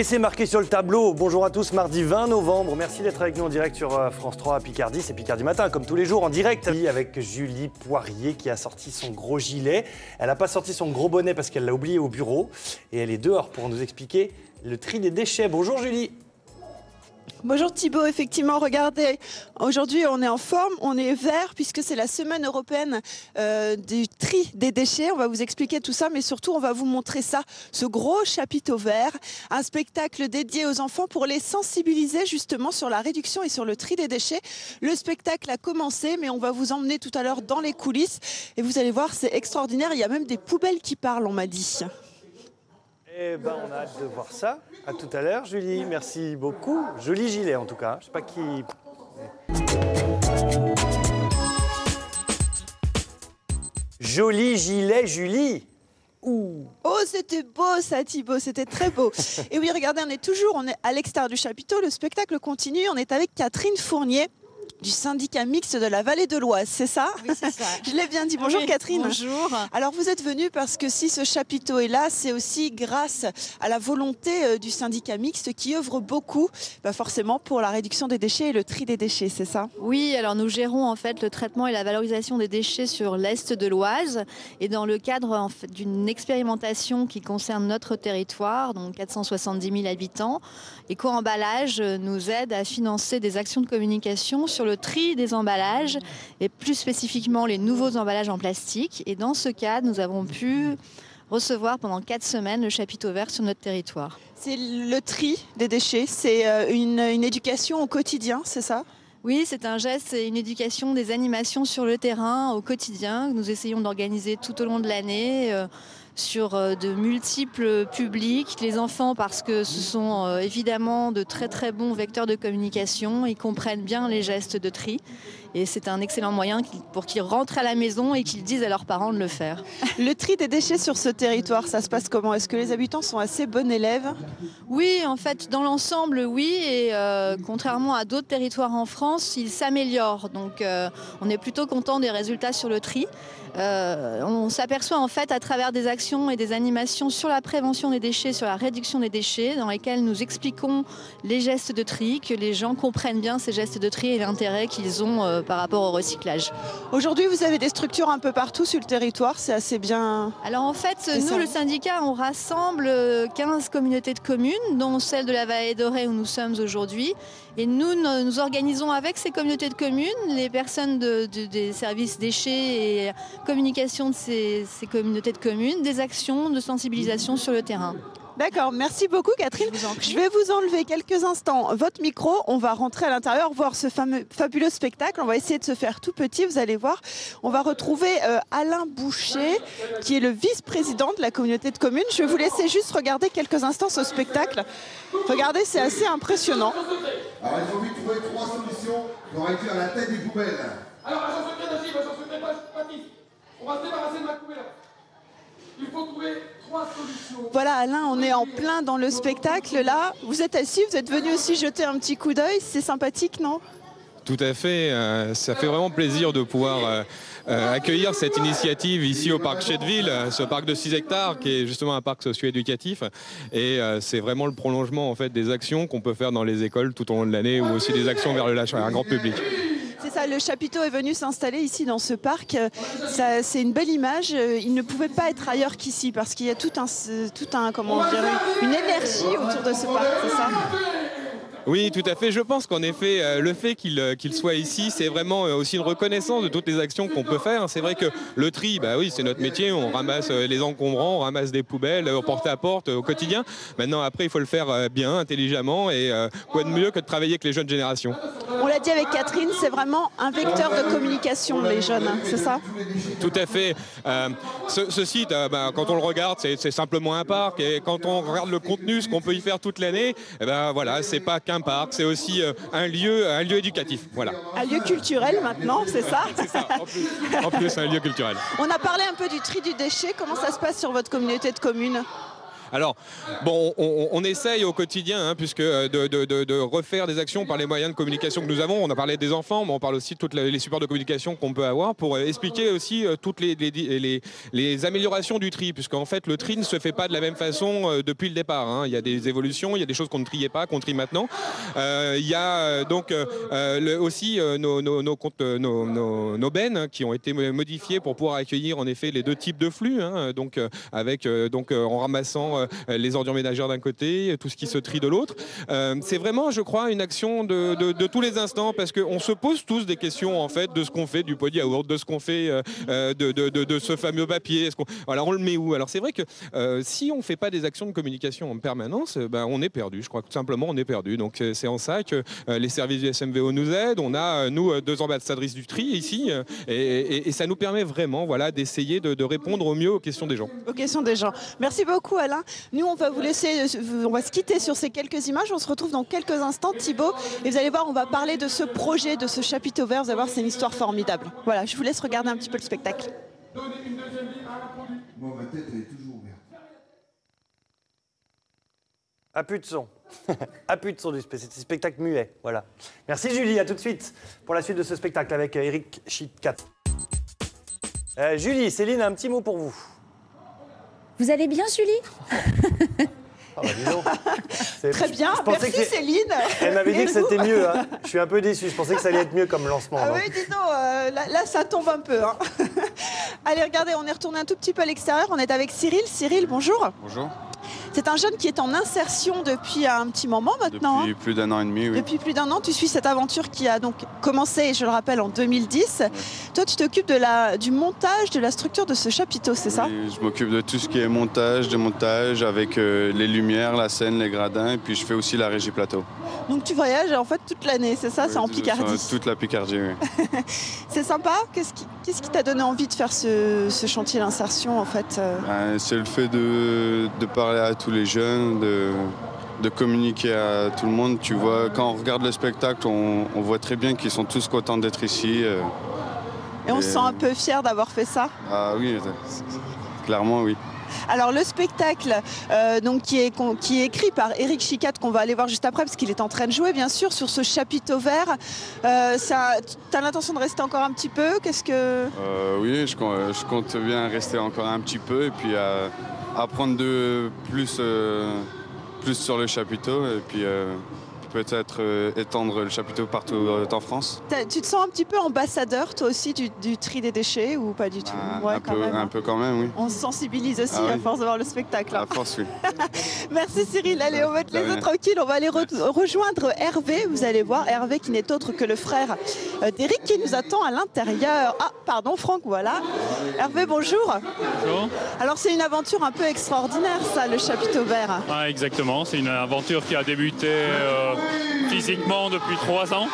Et c'est marqué sur le tableau. Bonjour à tous, mardi 20 novembre. Merci d'être avec nous en direct sur France 3 à Picardie. C'est Picardie Matin, comme tous les jours, en direct avec Julie Poirier qui a sorti son gros gilet. Elle n'a pas sorti son gros bonnet parce qu'elle l'a oublié au bureau. Et elle est dehors pour nous expliquer le tri des déchets. Bonjour Julie. Bonjour Thibaut, effectivement, regardez, aujourd'hui on est en forme, on est vert puisque c'est la semaine européenne du tri des déchets. On va vous expliquer tout ça, mais surtout on va vous montrer ça, ce gros chapiteau vert, un spectacle dédié aux enfants pour les sensibiliser justement sur la réduction et sur le tri des déchets. Le spectacle a commencé, mais on va vous emmener tout à l'heure dans les coulisses et vous allez voir, c'est extraordinaire, il y a même des poubelles qui parlent, on m'a dit. Eh ben, on a hâte de voir ça. À tout à l'heure, Julie. Merci beaucoup. Joli gilet, en tout cas. Je sais pas qui... Joli gilet, Julie. Ouh. Oh, c'était beau ça, Thibaut, c'était très beau. Et oui, regardez, on est à l'extérieur du chapiteau, le spectacle continue. On est avec Catherine Fournier du syndicat mixte de la vallée de l'Oise, c'est ça? Oui, c'est ça. Je l'ai bien dit. Bonjour oui, Catherine. Bonjour. Alors vous êtes venue parce que si ce chapiteau est là, c'est aussi grâce à la volonté du syndicat mixte qui œuvre beaucoup, forcément pour la réduction des déchets et le tri des déchets, c'est ça? Oui, alors nous gérons en fait le traitement et la valorisation des déchets sur l'est de l'Oise et dans le cadre en fait, d'une expérimentation qui concerne notre territoire, donc 470 000 habitants, Éco-emballage nous aide à financer des actions de communication sur le tri des emballages et plus spécifiquement les nouveaux emballages en plastique. Et dans ce cadre, nous avons pu recevoir pendant 4 semaines le chapiteau vert sur notre territoire. C'est le tri des déchets, c'est une éducation au quotidien, c'est ça? Oui, c'est un geste et une éducation des animations sur le terrain au quotidien que nous essayons d'organiser tout au long de l'année sur de multiples publics. Les enfants, parce que ce sont évidemment de très très bons vecteurs de communication, ils comprennent bien les gestes de tri et c'est un excellent moyen pour qu'ils rentrent à la maison et qu'ils disent à leurs parents de le faire. Le tri des déchets sur ce territoire, ça se passe comment? Est-ce que les habitants sont assez bons élèves? Oui, en fait, dans l'ensemble, oui. Et contrairement à d'autres territoires en France, ils s'améliorent. Donc, on est plutôt content des résultats sur le tri. On s'aperçoit en fait à travers des actions et des animations sur la prévention des déchets, sur la réduction des déchets, dans lesquelles nous expliquons les gestes de tri, que les gens comprennent bien ces gestes de tri et l'intérêt qu'ils ont par rapport au recyclage. Aujourd'hui, vous avez des structures un peu partout sur le territoire, c'est assez bien. Alors en fait, nous, le syndicat, on rassemble 15 communautés de communes, dont celle de la Vallée Dorée où nous sommes aujourd'hui. Et nous organisons avec ces communautés de communes, les personnes des services déchets et communication de ces communautés de communes, des actions de sensibilisation sur le terrain. D'accord, merci beaucoup Catherine. Je vais vous enlever quelques instants votre micro, on va rentrer à l'intérieur, voir ce fabuleux spectacle, on va essayer de se faire tout petit, vous allez voir. On va retrouver Alain Boucher, qui est le vice-président de la communauté de communes. Je vais vous laisser juste regarder quelques instants ce spectacle. Regardez, c'est assez impressionnant. Alors il faut vite trouver 3 solutions pour réduire la tête des poubelles. Alors, agent secret d'agir, agent secret Baptiste, on va se débarrasser de ma poubelle. Il faut trouver 3 solutions. Voilà Alain, on est en plein dans le spectacle là. Vous êtes assis, vous êtes venu aussi jeter un petit coup d'œil, c'est sympathique, non? Tout à fait, ça fait vraiment plaisir de pouvoir accueillir cette initiative ici au parc Chetteville, ce parc de 6 hectares qui est justement un parc socio-éducatif et c'est vraiment le prolongement en fait des actions qu'on peut faire dans les écoles tout au long de l'année ou aussi des actions vers un grand public. C'est ça, le chapiteau est venu s'installer ici dans ce parc. C'est une belle image. Il ne pouvait pas être ailleurs qu'ici parce qu'il y a comment dire, une énergie autour de ce parc, c'est ça? Oui, tout à fait. Je pense qu'en effet, le fait qu'il soit ici, c'est vraiment aussi une reconnaissance de toutes les actions qu'on peut faire. C'est vrai que le tri, bah oui, c'est notre métier. On ramasse les encombrants, on ramasse des poubelles, porte à porte au quotidien. Maintenant, après, il faut le faire bien, intelligemment et quoi de mieux que de travailler avec les jeunes générations. On l'a dit avec Catherine, c'est vraiment un vecteur de communication, les jeunes, c'est ça? Tout à fait. Ce site, quand on le regarde, c'est simplement un parc. Et quand on regarde le contenu, ce qu'on peut y faire toute l'année, voilà, c'est pas qu'un parc, c'est aussi un lieu éducatif. Voilà. Un lieu culturel maintenant, c'est ça? C'est ça, en plus un lieu culturel. On a parlé un peu du tri du déchet. Comment ça se passe sur votre communauté de communes? Alors, bon, on essaye au quotidien, hein, puisque de refaire des actions par les moyens de communication que nous avons. On a parlé des enfants, mais on parle aussi de tous les supports de communication qu'on peut avoir pour expliquer aussi toutes les améliorations du tri, puisqu'en fait, le tri ne se fait pas de la même façon depuis le départ. Hein. Il y a des évolutions, il y a des choses qu'on ne triait pas, qu'on trie maintenant. Il y a donc aussi nos bennes qui ont été modifiées pour pouvoir accueillir en effet les deux types de flux, hein, donc en ramassant les ordures ménagères d'un côté, tout ce qui se trie de l'autre. C'est vraiment, je crois, une action de tous les instants, parce qu'on se pose tous des questions en fait de ce qu'on fait du pot de yaourt, de ce qu'on fait de ce fameux papier. Voilà, on le met où? Alors c'est vrai que si on ne fait pas des actions de communication en permanence, on est perdu. Je crois que tout simplement on est perdu. Donc c'est en ça que les services du SMVO nous aident. On a nous 2 ambassadrices du tri ici et ça nous permet vraiment, voilà, d'essayer de répondre au mieux aux questions des gens. Aux questions des gens. Merci beaucoup Alain. Nous on va vous laisser, on va se quitter sur ces quelques images. On se retrouve dans quelques instants, Thibaut, et vous allez voir, on va parler de ce projet, de ce chapiteau vert. Vous allez voir, c'est une histoire formidable. Voilà, je vous laisse regarder un petit peu le spectacle. Moi, ma tête, elle est toujours ouverte. Ah, plus de son. Ah, plus de son du spectacle muet. Voilà. Merci Julie, à tout de suite pour la suite de ce spectacle avec Eric Chitkat. Julie, Céline a un petit mot pour vous. Vous allez bien, Julie? Oh, bah, dis donc. Très bien, merci Céline. Elle m'avait dit que c'était mieux. Hein. Je suis un peu déçu, je pensais que ça allait être mieux comme lancement. Ah oui, dis donc, là ça tombe un peu. Hein. Allez, regardez, on est retourné un tout petit peu à l'extérieur. On est avec Cyril. Cyril, bonjour. Bonjour. C'est un jeune qui est en insertion depuis un petit moment maintenant. Depuis plus d'1 an et demi, oui. Depuis plus d'1 an, tu suis cette aventure qui a donc commencé, je le rappelle, en 2010. Ouais. Toi, tu t'occupes du montage, de la structure de ce chapiteau, c'est ça? Oui, je m'occupe de tout ce qui est montage, démontage, avec les lumières, la scène, les gradins, et puis je fais aussi la régie plateau. Donc tu voyages en fait toute l'année, c'est ça? Oui, c'est en Picardie? Toute la Picardie, oui. C'est sympa? Qu'est-ce qui t'a donné envie de faire ce chantier d'insertion en fait? C'est le fait de parler à tous les jeunes, de communiquer à tout le monde. Tu vois, quand on regarde le spectacle, on voit très bien qu'ils sont tous contents d'être ici. Et on se sent un peu fier d'avoir fait ça? Ah oui, clairement oui. Alors le spectacle donc, qui est écrit par Eric Chitkat, qu'on va aller voir juste après parce qu'il est en train de jouer bien sûr sur ce chapiteau vert. Tu as l'intention de rester encore un petit peu? Oui, je compte bien rester encore un petit peu et puis apprendre plus sur le chapiteau et puis peut-être étendre le chapiteau partout en France. Tu te sens un petit peu ambassadeur toi aussi du tri des déchets ou pas du tout? Ouais, un peu quand même, oui. On se sensibilise aussi à force de voir le spectacle. À force, oui. Merci Cyril. Allez, on va te laisser tranquille. On va aller rejoindre Hervé. Vous allez voir, Hervé qui n'est autre que le frère d'Eric qui nous attend à l'intérieur. Ah, pardon Franck, voilà. Hervé, bonjour. Bonjour. Alors c'est une aventure un peu extraordinaire ça, le chapiteau vert. Ah, exactement, c'est une aventure qui a débuté physiquement depuis 3 ans.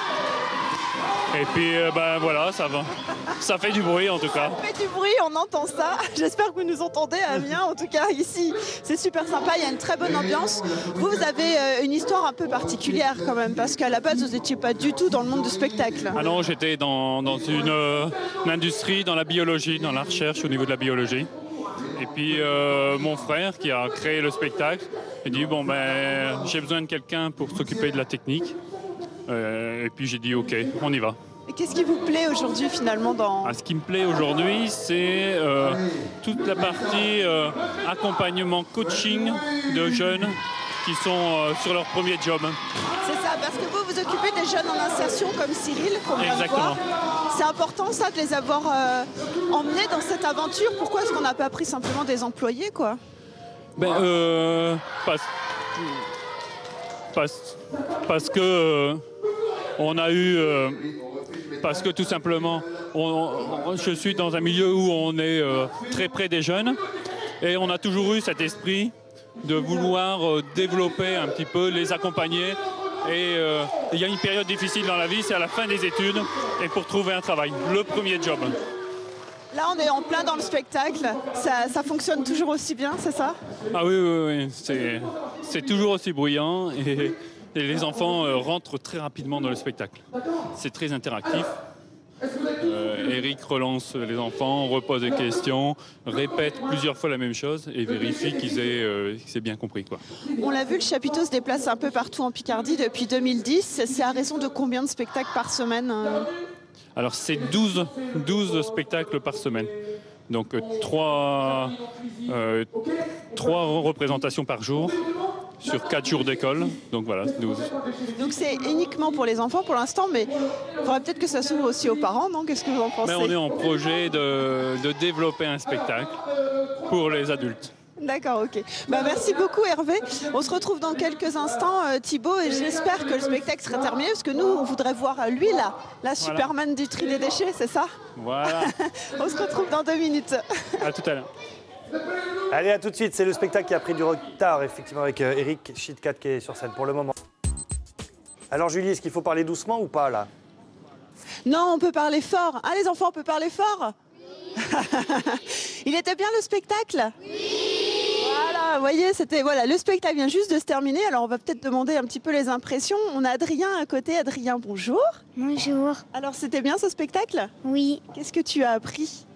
Et puis voilà, ça fait du bruit en tout cas. Ça fait du bruit, on entend ça. J'espère que vous nous entendez, Amiens. En tout cas, ici, c'est super sympa. Il y a une très bonne ambiance. Vous avez une histoire un peu particulière quand même, parce qu'à la base, vous n'étiez pas du tout dans le monde du spectacle. Ah non, j'étais dans une industrie, dans la biologie, dans la recherche au niveau de la biologie. Et puis mon frère qui a créé le spectacle, il dit j'ai besoin de quelqu'un pour s'occuper de la technique. Et puis j'ai dit ok, on y va. Et qu'est-ce qui vous plaît aujourd'hui finalement Ce qui me plaît aujourd'hui, c'est toute la partie accompagnement, coaching de jeunes qui sont sur leur premier job. C'est ça, parce que vous vous occupez des jeunes en insertion comme Cyril, comme on vient de voir. C'est important ça de les avoir emmenés dans cette aventure. Pourquoi est-ce qu'on n'a pas pris simplement des employés quoi? Parce que on a eu parce que tout simplement je suis dans un milieu où on est très près des jeunes et on a toujours eu cet esprit de vouloir développer un petit peu, les accompagner. Et il y a une période difficile dans la vie, c'est à la fin des études et pour trouver un travail, le premier job. Là, on est en plein dans le spectacle. Ça fonctionne toujours aussi bien, c'est ça? Ah oui. C'est toujours aussi bruyant et les enfants rentrent très rapidement dans le spectacle. C'est très interactif. Et Eric relance les enfants, repose des questions, répète plusieurs fois la même chose et vérifie qu'ils aient bien compris, quoi. On l'a vu, le chapiteau se déplace un peu partout en Picardie depuis 2010. C'est à raison de combien de spectacles par semaine Alors c'est 12 spectacles par semaine. Donc 3 représentations par jour sur 4 jours d'école. Donc voilà, 12. Donc c'est uniquement pour les enfants pour l'instant, mais il faudrait peut-être que ça s'ouvre aussi aux parents, non? Qu'est-ce que vous en pensez? Mais on est en projet de développer un spectacle pour les adultes. D'accord, ok. Bah, merci beaucoup Hervé. On se retrouve dans quelques instants, Thibaut, et j'espère que le spectacle sera terminé, parce que nous, on voudrait voir lui, là, la Superman du tri des déchets, c'est ça? Voilà. On se retrouve dans 2 minutes. À tout à l'heure. Allez, à tout de suite. C'est le spectacle qui a pris du retard, effectivement, avec Eric Chitkat qui est sur scène pour le moment. Alors Julie, est-ce qu'il faut parler doucement ou pas, là? Non, on peut parler fort. Ah, les enfants, on peut parler fort? Il était bien le spectacle? Oui. Voilà, vous voyez, le spectacle vient juste de se terminer. Alors on va peut-être demander un petit peu les impressions. On a Adrien à côté. Adrien, bonjour. Bonjour. Alors c'était bien ce spectacle? Oui. Qu'est-ce que tu as appris?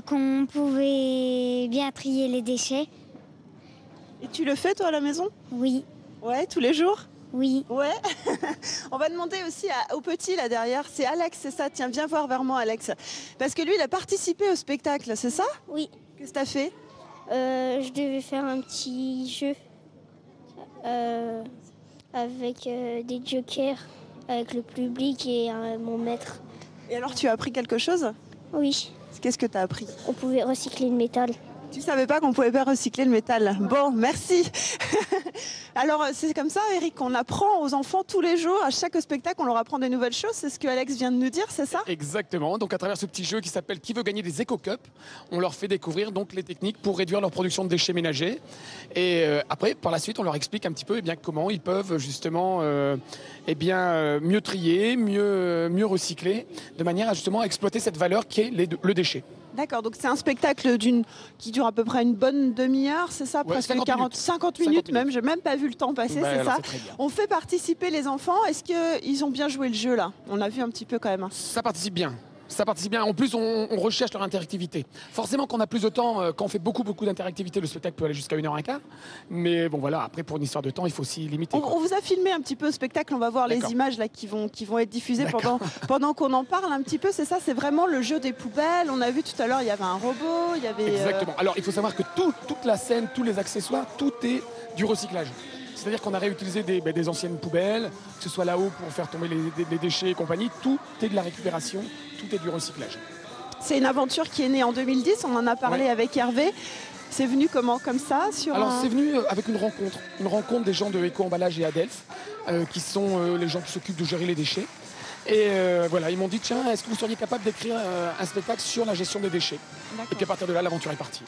Qu'on pouvait bien trier les déchets. Et tu le fais toi à la maison? Oui. Ouais, tous les jours? Oui. Ouais. On va demander aussi au petit là derrière, c'est Alex, c'est ça? Tiens, viens voir vers moi Alex. Parce que lui, il a participé au spectacle, c'est ça? Oui. Qu'est-ce que tu as fait? Je devais faire un petit jeu avec des jokers, avec le public et mon maître. Et alors, tu as appris quelque chose? Oui. Qu'est-ce que tu as appris? On pouvait recycler le métal. Tu savais pas qu'on pouvait pas recycler le métal. Bon, merci. Alors, c'est comme ça, Eric, on apprend aux enfants tous les jours. À chaque spectacle, on leur apprend des nouvelles choses. C'est ce que Alex vient de nous dire, c'est ça? Exactement. Donc, à travers ce petit jeu qui s'appelle Qui veut gagner des éco-cups, on leur fait découvrir donc les techniques pour réduire leur production de déchets ménagers. Et après, par la suite, on leur explique un petit peu comment ils peuvent justement mieux trier, mieux recycler, de manière à justement exploiter cette valeur qui est le déchet. D'accord, donc c'est un spectacle qui dure à peu près une bonne demi-heure, c'est ça? Ouais, presque 50 minutes même, j'ai même pas vu le temps passer, c'est ça? On fait participer les enfants, est-ce qu'ils ont bien joué le jeu là? On a vu un petit peu quand même. Ça participe bien. Ça participe bien. En plus, on recherche leur interactivité. Forcément, quand on a plus de temps, quand on fait beaucoup d'interactivité, le spectacle peut aller jusqu'à 1h15. Mais bon, voilà, après, pour une histoire de temps, il faut aussi limiter. On vous a filmé un petit peu au spectacle. On va voir les images là qui vont être diffusées pendant qu'on en parle un petit peu. C'est ça, c'est vraiment le jeu des poubelles. On a vu tout à l'heure, il y avait un robot, il y avait... Exactement. Alors, il faut savoir que toute la scène, tous les accessoires, tout est du recyclage. C'est-à-dire qu'on a réutilisé des anciennes poubelles, que ce soit là-haut pour faire tomber les déchets et compagnie. Tout est de la récupération, tout est du recyclage. C'est une aventure qui est née en 2010, on en a parlé avec Hervé. C'est venu comment, comme ça C'est venu avec une rencontre des gens de Éco-Emballage et Adelph, qui sont les gens qui s'occupent de gérer les déchets. Et voilà, ils m'ont dit, tiens, est-ce que vous seriez capable d'écrire un spectacle sur la gestion des déchets? Et puis à partir de là, l'aventure est partie.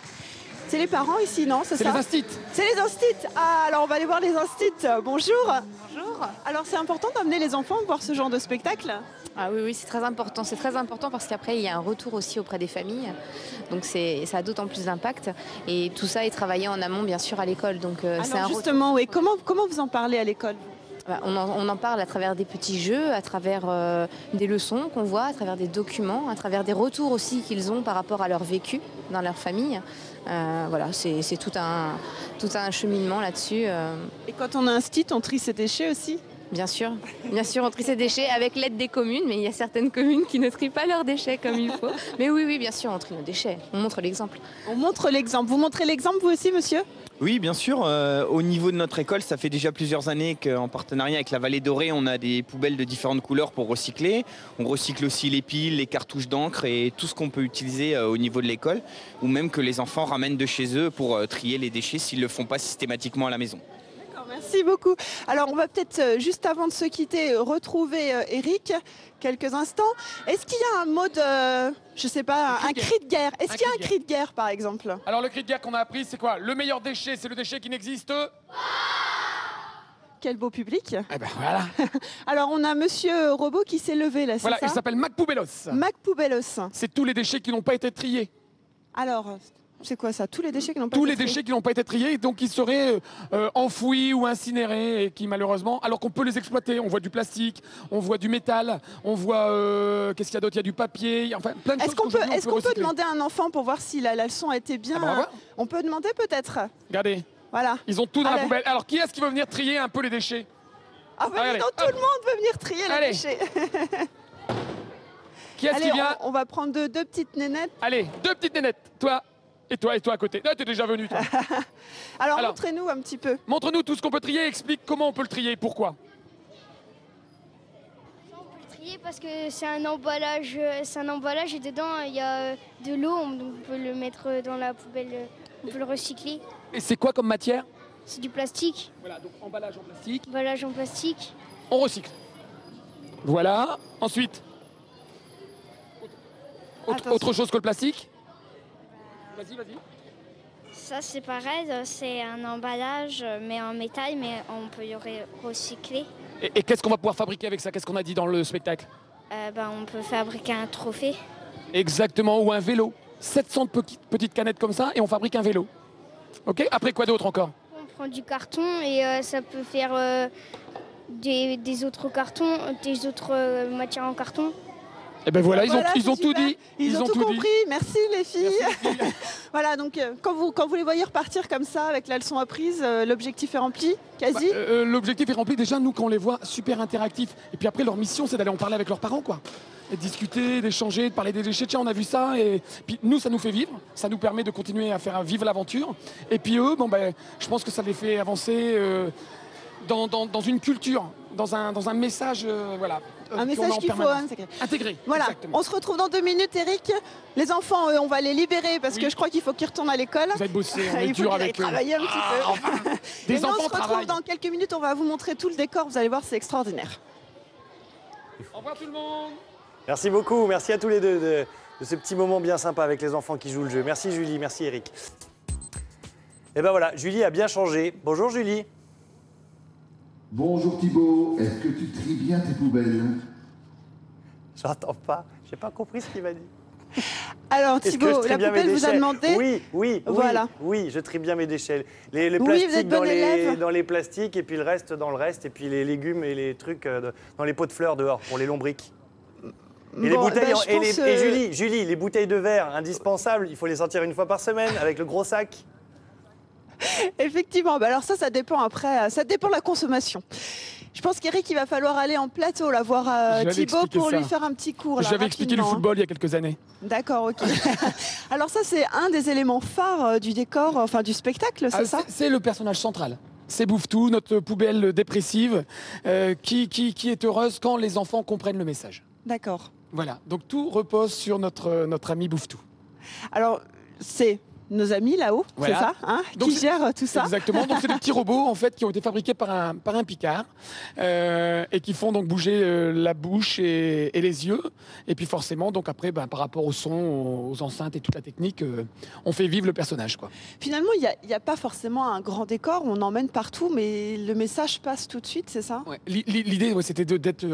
C'est les parents ici, non? C'est les instits. C'est les instits. Ah, alors on va aller voir les instits. Bonjour. Bonjour. Alors c'est important d'amener les enfants voir ce genre de spectacle? Ah oui, c'est très important. C'est très important parce qu'après, il y a un retour aussi auprès des familles. Donc ça a d'autant plus d'impact. Et tout ça est travaillé en amont, bien sûr, à l'école. Donc justement, oui. Comment vous en parlez à l'école? On en parle à travers des petits jeux, à travers des leçons qu'on voit, à travers des documents, à travers des retours aussi qu'ils ont par rapport à leur vécu dans leur famille. Voilà, c'est tout un cheminement là-dessus. Et quand on a un stit, on trie ses déchets aussi? Bien sûr, on trie ses déchets avec l'aide des communes, mais il y a certaines communes qui ne trient pas leurs déchets comme il faut. Mais oui, bien sûr, on trie nos déchets, on montre l'exemple. On montre l'exemple. Vous montrez l'exemple vous aussi, monsieur? Oui, bien sûr. Au niveau de notre école, ça fait déjà plusieurs années qu'en partenariat avec la Vallée Dorée, on a des poubelles de différentes couleurs pour recycler. On recycle aussi les piles, les cartouches d'encre et tout ce qu'on peut utiliser au niveau de l'école, ou même que les enfants ramènent de chez eux pour trier les déchets s'ils ne le font pas systématiquement à la maison. Merci beaucoup. Alors on va peut-être, juste avant de se quitter, retrouver Eric quelques instants. Est-ce qu'il y a un mot de, je sais pas, un cri de guerre? Est-ce qu'il y a un cri de guerre par exemple? Alors le cri de guerre qu'on a appris, c'est quoi? Le meilleur déchet, c'est le déchet qui n'existe pas. Quel beau public. Eh ben voilà. Alors on a monsieur Robot qui s'est levé là, c'est voilà, ça? il s'appelle Mac Poubelos. Mac Poubelos. C'est tous les déchets qui n'ont pas été triés. Alors, C'est quoi ça? Tous les déchets qui n'ont pas Tous été les triés. déchets qui n'ont pas été triés, donc qui seraient enfouis ou incinérés, et qui malheureusement, alors qu'on peut les exploiter, on voit du plastique, on voit du métal, on voit, qu'est-ce qu'il y a d'autre? Il y a du papier, enfin plein de choses. Est-ce qu'on peut recycler. demander à un enfant pour voir si la leçon a été bien? Ah, bah, ouais. On peut demander peut-être. Regardez, Voilà. ils ont tout dans la Allez. poubelle. Alors qui est-ce qui veut venir trier un peu les déchets? Ah bah Allez, non, tout le monde veut venir trier les Allez. déchets. Qui est-ce Allez, qui vient? on va prendre deux petites nénettes. Allez, 2 petites nénettes, toi et toi à côté. Là, t'es déjà venu, toi. Alors, Alors. montrez-nous un petit peu. Montre-nous tout ce qu'on peut trier, explique comment on peut le trier, pourquoi. Trier parce que c'est un emballage et dedans il y a de l'eau, donc on peut le mettre dans la poubelle, on peut le recycler. Et c'est quoi comme matière? C'est du plastique, Voilà, donc emballage en plastique. emballage en plastique. On recycle. Voilà. Ensuite, autre chose que le plastique? Vas-y. Ça c'est pareil, c'est un emballage mais en métal, mais on peut y recycler. Et qu'est-ce qu'on va pouvoir fabriquer avec ça? Qu'est-ce qu'on a dit dans le spectacle? On peut fabriquer un trophée. Exactement, ou un vélo. 700 petites canettes comme ça et on fabrique un vélo. Ok? Après quoi d'autre encore? On prend du carton et ça peut faire des autres cartons, des autres matières en carton. Et ben voilà, Voilà, ils ont c'est tout super. dit. Ils ont tout dit. compris. Merci les filles. Voilà, donc quand vous les voyez repartir comme ça avec la leçon apprise, l'objectif est rempli, quasi. L'objectif est rempli. Déjà, nous, quand on les voit, super interactifs. Et puis après, leur mission, c'est d'aller en parler avec leurs parents, quoi. Et de discuter, d'échanger, de parler des déchets. Tiens, on a vu ça. Et puis nous, ça nous fait vivre. Ça nous permet de continuer à faire vivre l'aventure. Et puis eux, je pense que ça les fait avancer dans une culture, dans un message, voilà. Un message qu'il faut intégrer. Voilà, Exactement. on se retrouve dans 2 minutes, Eric. Les enfants, on va les libérer parce que je crois qu'il faut qu'ils retournent à l'école. Vous avez bossé, on est Il faut dur qu'ils aillent avec eux. travailler un petit peu. Des Et nous, on enfants se retrouve travaillent. dans quelques minutes, on va vous montrer tout le décor, vous allez voir, c'est extraordinaire. Au revoir tout le monde. Merci beaucoup, merci à tous les deux de ce petit moment bien sympa avec les enfants qui jouent le jeu. Merci Julie, merci Eric. Et ben voilà, Julie a bien changé. Bonjour Julie. Bonjour Thibaut, est-ce que tu tries bien tes poubelles? J'entends pas, j'ai pas compris ce qu'il m'a dit. Alors Est-ce que je Thibaut, trie la bien mes poubelle vous a déchets? demandé. Oui, oui, je trie bien mes déchets. Les Oui, vous plastiques êtes bon élève. dans les plastiques et puis le reste dans le reste et puis les légumes et les trucs dans les pots de fleurs dehors pour les lombriques. Et les Bon, bouteilles, je pense, et Julie, les bouteilles de verre indispensables, il faut les sortir une fois par semaine avec le gros sac. Effectivement, alors ça dépend après, ça dépend de la consommation. Je pense qu'Eric, il va falloir aller en plateau, là, voir J'avais Thibaut expliqué pour ça. lui faire un petit cours. là, J'avais expliqué le rapidement, hein. football il y a quelques années. D'accord, ok. Alors ça, c'est un des éléments phares du décor, enfin du spectacle, c'est ça? C'est le personnage central. C'est Bouffe-Tout, notre poubelle dépressive, qui est heureuse quand les enfants comprennent le message. D'accord. Voilà, donc tout repose sur notre ami Bouffe-Tout. Alors, c'est nos amis là-haut, Voilà. c'est ça, hein, Donc qui c'est- gèrent tout ça. Exactement, donc c'est des petits robots en fait qui ont été fabriqués par un Picard et qui font donc bouger la bouche et les yeux. Et puis forcément, donc après, par rapport au son, aux enceintes et toute la technique, on fait vivre le personnage, quoi. Finalement, il n'y a pas forcément un grand décor, on emmène partout, mais le message passe tout de suite, c'est ça? Ouais. L'idée, c'était d'être,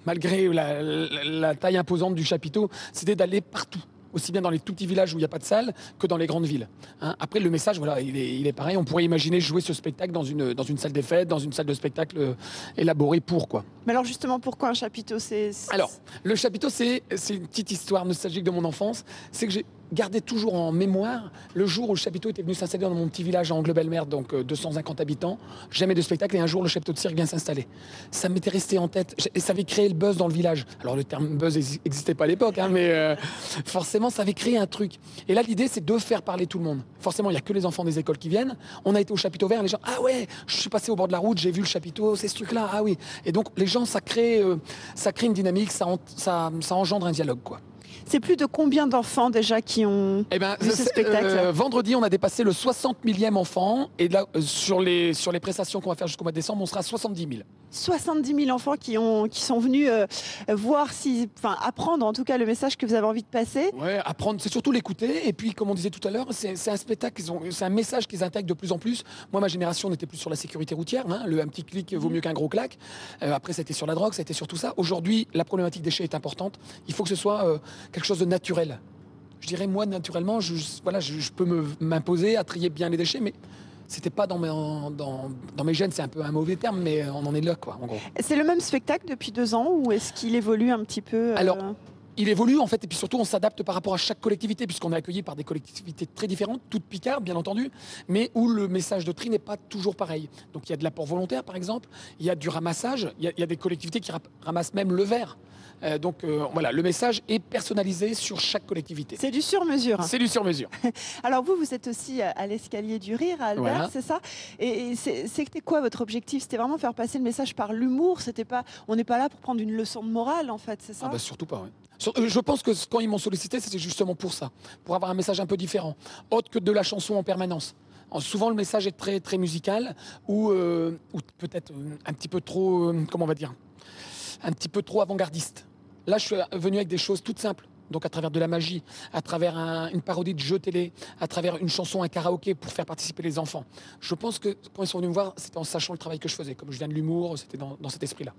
malgré la taille imposante du chapiteau, c'était d'aller partout. Aussi bien dans les tout petits villages où il n'y a pas de salle que dans les grandes villes. Hein. Après, le message, voilà, il est pareil. On pourrait imaginer jouer ce spectacle dans une salle des fêtes, dans une salle de spectacle élaborée pour, quoi. Mais alors justement, pourquoi un chapiteau? Alors, le chapiteau, c'est une petite histoire nostalgique de mon enfance. C'est que j'ai gardé toujours en mémoire le jour où le chapiteau était venu s'installer dans mon petit village à Angle-Belle-Mer, donc 250 habitants. Jamais de spectacle, et un jour, le chapiteau de cirque vient s'installer. Ça m'était resté en tête, et ça avait créé le buzz dans le village. Alors, le terme buzz n'existait pas à l'époque, hein, mais forcément, ça avait créé un truc. Et là, l'idée, c'est de faire parler tout le monde. Forcément, il n'y a que les enfants des écoles qui viennent. On a été au chapiteau vert, les gens, ah ouais, je suis passé au bord de la route, j'ai vu le chapiteau, c'est ce truc-là, ah oui. Et donc, les gens, ça crée une dynamique, ça engendre un dialogue, quoi. C'est plus de combien d'enfants déjà qui ont vu ce spectacle? Vendredi, on a dépassé le 60 millième enfant. Et là, sur les prestations qu'on va faire jusqu'au mois de décembre, on sera à 70 000. 70 000 enfants qui sont venus apprendre en tout cas le message que vous avez envie de passer. Ouais, apprendre, c'est surtout l'écouter. Et puis, comme on disait tout à l'heure, c'est un spectacle, c'est un message qu'ils intègrent de plus en plus. Moi, ma génération n'était plus sur la sécurité routière. Hein, un petit clic vaut mieux qu'un gros claque. Après, c'était sur la drogue, c'était sur tout ça. Aujourd'hui, la problématique des déchets est importante. Il faut que ce soit quelque chose de naturel. je dirais, moi, naturellement, je peux m'imposer à trier bien les déchets, mais c'était pas dans mes gènes, c'est un peu un mauvais terme, mais on en est là, quoi, en gros. C'est le même spectacle depuis 2 ans ou est-ce qu'il évolue un petit peu Alors, il évolue en fait, et puis surtout on s'adapte par rapport à chaque collectivité, puisqu'on est accueilli par des collectivités très différentes, toutes picardes bien entendu, mais où le message de tri n'est pas toujours pareil. Donc il y a de l'apport volontaire par exemple, il y a du ramassage, il y a des collectivités qui ramassent même le verre. Voilà, le message est personnalisé sur chaque collectivité. C'est du sur-mesure. C'est du sur-mesure. Alors vous êtes aussi à l'escalier du rire à Albert, Voilà. c'est ça? Et c'était quoi votre objectif? C'était vraiment faire passer le message par l'humour. On n'est pas là pour prendre une leçon de morale en fait, c'est ça? Ah bah surtout pas, ouais. Je pense que quand ils m'ont sollicité, c'était justement pour ça, pour avoir un message un peu différent, autre que de la chanson en permanence. Souvent le message est très, très musical ou peut-être un petit peu trop, comment on va dire, un petit peu trop avant-gardiste. Là, je suis venu avec des choses toutes simples. Donc à travers de la magie, à travers une parodie de jeu télé, à travers une chanson, un karaoké pour faire participer les enfants. Je pense que quand ils sont venus me voir, c'était en sachant le travail que je faisais. Comme je viens de l'humour, c'était dans cet esprit-là.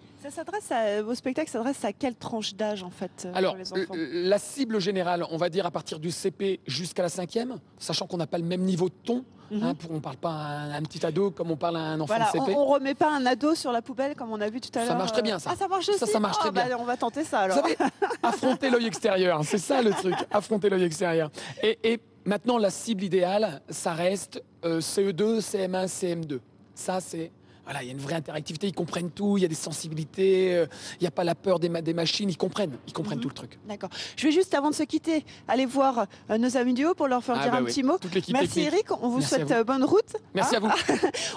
Vos spectacles s'adressent à quelle tranche d'âge en fait Alors, pour les enfants? la cible générale, on va dire à partir du CP jusqu'à la 5e, sachant qu'on n'a pas le même niveau de ton. On ne parle pas à un petit ado comme on parle à un enfant Voilà, de CP. on remet pas un ado sur la poubelle comme on a vu tout à l'heure. Ça marche très bien, ça. Ah, ça marche aussi. Ça marche très bien. On va tenter ça alors. Vous savez, affronter l'œil extérieur, c'est ça le truc, affronter l'œil extérieur. Et maintenant, la cible idéale, ça reste CE2, CM1, CM2. Ça, c'est... Voilà, il y a une vraie interactivité, ils comprennent tout, il y a des sensibilités, il n'y a pas la peur des machines, ils comprennent tout le truc. D'accord. Je vais juste, avant de se quitter, aller voir nos amis du haut pour leur faire dire un petit mot. Merci Eric, on vous souhaite bonne route. Merci à vous.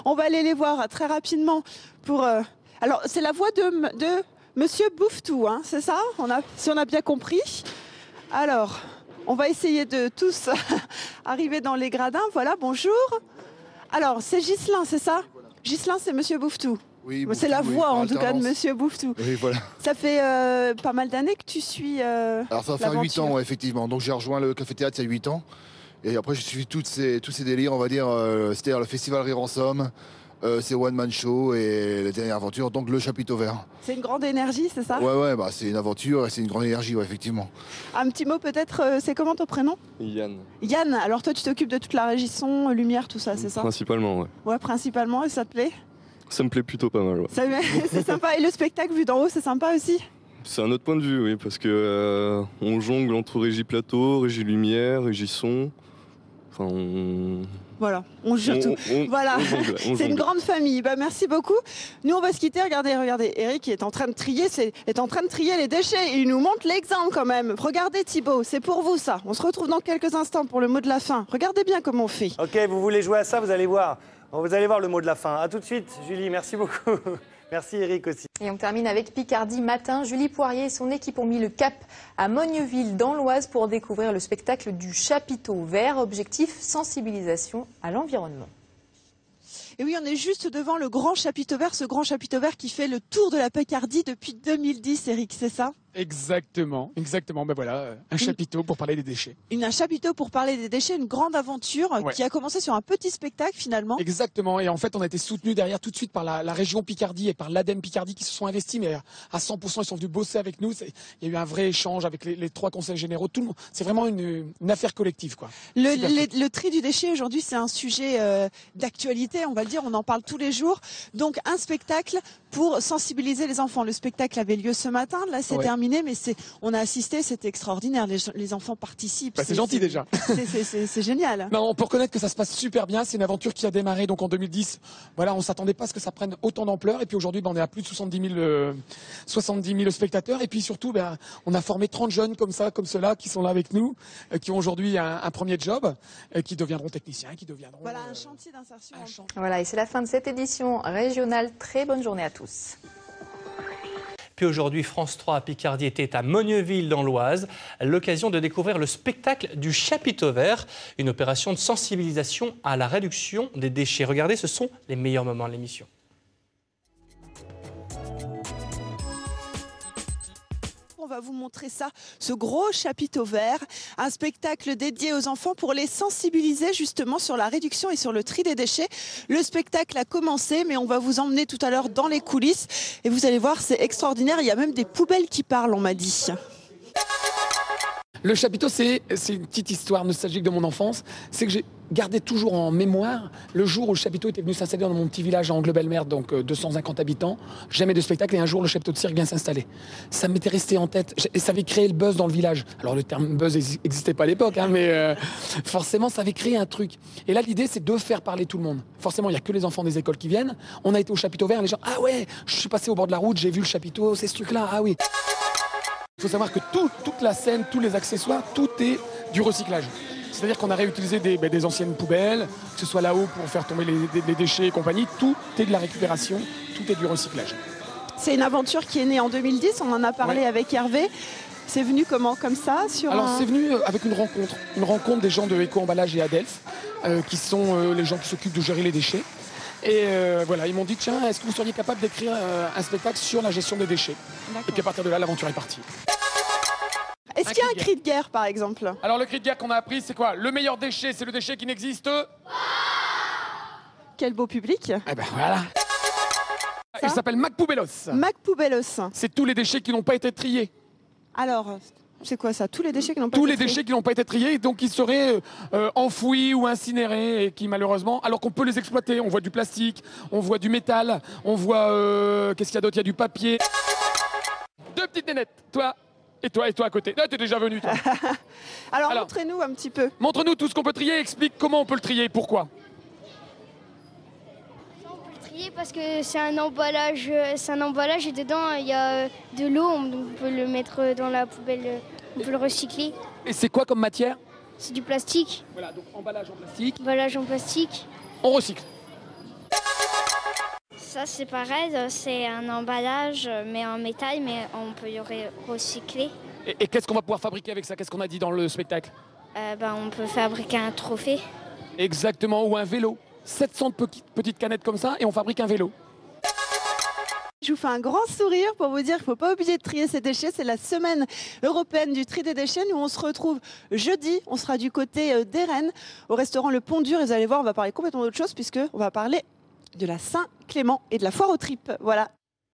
On va aller les voir très rapidement pour... Alors, c'est la voix de Monsieur Bouffetou, hein, c'est ça? Si on a bien compris. Alors, on va essayer de tous arriver dans les gradins. Voilà, bonjour. Alors, c'est Ghislain, c'est ça? Ghislain, c'est Monsieur Bouffetou. Oui, c'est la voix en tout cas de Monsieur Bouffetou. Oui, voilà. Ça fait pas mal d'années que tu suis Alors ça va faire 8 ans, ouais, effectivement. Donc j'ai rejoint le Café Théâtre il y a 8 ans. Et après j'ai suivi tous ces délires, on va dire. C'est-à-dire le Festival Rire en Somme, c'est One Man Show et la dernière aventure, donc le Chapiteau Vert. C'est une grande énergie, c'est ça? Ouais, bah, c'est une aventure et c'est une grande énergie, ouais, effectivement. Un petit mot peut-être, c'est comment ton prénom? Yann. Yann, alors toi tu t'occupes de toute la régie son, lumière, tout ça, c'est ça? Principalement, ouais. Ouais, principalement, et ça te plaît? Ça me plaît plutôt pas mal, ouais. C'est sympa, et le spectacle vu d'en haut, c'est sympa aussi? C'est un autre point de vue, oui, parce que on jongle entre régie plateau, régie lumière, régie son. Enfin, Voilà, on jure tout. Voilà, c'est une grande famille. Bah, merci beaucoup. Nous, on va se quitter. Regardez, Eric est en train de trier, les déchets. Et il nous montre l'exemple quand même. Regardez Thibaut, c'est pour vous ça. On se retrouve dans quelques instants pour le mot de la fin. Regardez bien comment on fait. Ok, vous voulez jouer à ça, vous allez voir. Vous allez voir le mot de la fin. A tout de suite, Julie, merci beaucoup. Merci Eric aussi. Et on termine avec Picardie Matin. Julie Poirier et son équipe ont mis le cap à Mogneuville dans l'Oise pour découvrir le spectacle du Chapiteau Vert. Objectif, sensibilisation à l'environnement. Et oui, on est juste devant le grand chapiteau vert, ce grand chapiteau vert qui fait le tour de la Picardie depuis 2010, Eric, c'est ça? Exactement. Ben voilà, un chapiteau pour parler des déchets. Un chapiteau pour parler des déchets, une grande aventure qui a commencé sur un petit spectacle finalement. Exactement, et en fait on a été soutenus derrière tout de suite par la région Picardie et par l'ADEME Picardie qui se sont investis, mais à 100% ils sont venus bosser avec nous. Il y a eu un vrai échange avec les 3 conseils généraux, tout le monde. C'est vraiment une affaire collective, quoi. Le tri du déchet aujourd'hui c'est un sujet d'actualité, on va le dire, on en parle tous les jours. Donc un spectacle pour sensibiliser les enfants. Le spectacle avait lieu ce matin, là c'est terminé. Mais on a assisté, c'était extraordinaire. Les enfants participent. Bah, c'est gentil déjà. C'est génial. Non, on peut reconnaître que ça se passe super bien. C'est une aventure qui a démarré donc en 2010. Voilà, on s'attendait pas à ce que ça prenne autant d'ampleur. Et puis aujourd'hui, on est à plus de 70 000 spectateurs. Et puis surtout, on a formé 30 jeunes comme ceux-là qui sont là avec nous, qui ont aujourd'hui un premier job, qui deviendront techniciens, qui deviendront. Voilà, un chantier d'insertion. Voilà, et c'est la fin de cette édition régionale. Très bonne journée à tous. Puis aujourd'hui, France 3 à Picardie était à Mogneuville dans l'Oise, l'occasion de découvrir le spectacle du Chapiteau Vert, une opération de sensibilisation à la réduction des déchets. Regardez, ce sont les meilleurs moments de l'émission. On va vous montrer ça, ce gros chapiteau vert, un spectacle dédié aux enfants pour les sensibiliser justement sur la réduction et sur le tri des déchets. Le spectacle a commencé, mais on va vous emmener tout à l'heure dans les coulisses et vous allez voir, c'est extraordinaire. Il y a même des poubelles qui parlent, on m'a dit. Le chapiteau, c'est une petite histoire nostalgique de mon enfance. C'est que j'ai gardé toujours en mémoire le jour où le chapiteau était venu s'installer dans mon petit village à Angle-Belle-Mer, donc 250 habitants. Jamais de spectacle, et un jour, le chapiteau de cirque vient s'installer. Ça m'était resté en tête, et ça avait créé le buzz dans le village. Alors, le terme buzz n'existait pas à l'époque, hein, mais forcément, ça avait créé un truc. Et là, l'idée, c'est de faire parler tout le monde. Forcément, il n'y a que les enfants des écoles qui viennent. On a été au chapiteau vert, les gens, ah ouais, je suis passé au bord de la route, j'ai vu le chapiteau, c'est ce truc-là, ah oui. Il faut savoir que toute la scène, tous les accessoires, tout est du recyclage. C'est-à-dire qu'on a réutilisé des anciennes poubelles, que ce soit là-haut pour faire tomber les déchets et compagnie. Tout est de la récupération, tout est du recyclage. C'est une aventure qui est née en 2010, on en a parlé avec Hervé. C'est venu comment, comme ça Alors c'est venu avec une rencontre des gens de Éco-Emballage et Adelph, qui sont les gens qui s'occupent de gérer les déchets. Et voilà, ils m'ont dit, tiens, est-ce que vous seriez capable d'écrire un spectacle sur la gestion des déchets? Et puis à partir de là, l'aventure est partie. Est-ce qu'il y a un cri de guerre, par exemple? Alors le cri de guerre qu'on a appris, c'est quoi? Le meilleur déchet, c'est le déchet qui n'existe pas. Quel beau public. Eh ben voilà. Il s'appelle Mac Poubellos. Mac Poubellos. C'est tous les déchets qui n'ont pas été triés. Alors, c'est quoi ça? Tous les déchets qui n'ont pas été triés? Tous les déchets qui n'ont pas été triés, donc qui seraient enfouis ou incinérés, et qui malheureusement, alors qu'on peut les exploiter, on voit du plastique, on voit du métal, on voit, qu'est-ce qu'il y a d'autre? Il y a du papier. Deux petites nénettes, toi et toi à côté. Là, t'es déjà venu, toi. Alors montrez-nous un petit peu. Montre-nous tout ce qu'on peut trier, explique comment on peut le trier, pourquoi. Parce que c'est un emballage et dedans il y a de l'eau, donc on peut le mettre dans la poubelle, on peut le recycler. Et c'est quoi comme matière? C'est du plastique. Voilà, donc emballage en plastique. Emballage en plastique. On recycle. Ça c'est pareil, c'est un emballage mais en métal, mais on peut y recycler. Et qu'est-ce qu'on va pouvoir fabriquer avec ça? Qu'est-ce qu'on a dit dans le spectacle? On peut fabriquer un trophée. Exactement, ou un vélo. 700 petites canettes comme ça et on fabrique un vélo. Je vous fais un grand sourire pour vous dire qu'il ne faut pas oublier de trier ses déchets. C'est la semaine européenne du tri des déchets. Nous, on se retrouve jeudi. On sera du côté d'Erennes, au restaurant Le Pont Dur. Et vous allez voir, on va parler complètement d'autre chose puisqu'on va parler de la Saint-Clément et de la foire aux tripes. Voilà.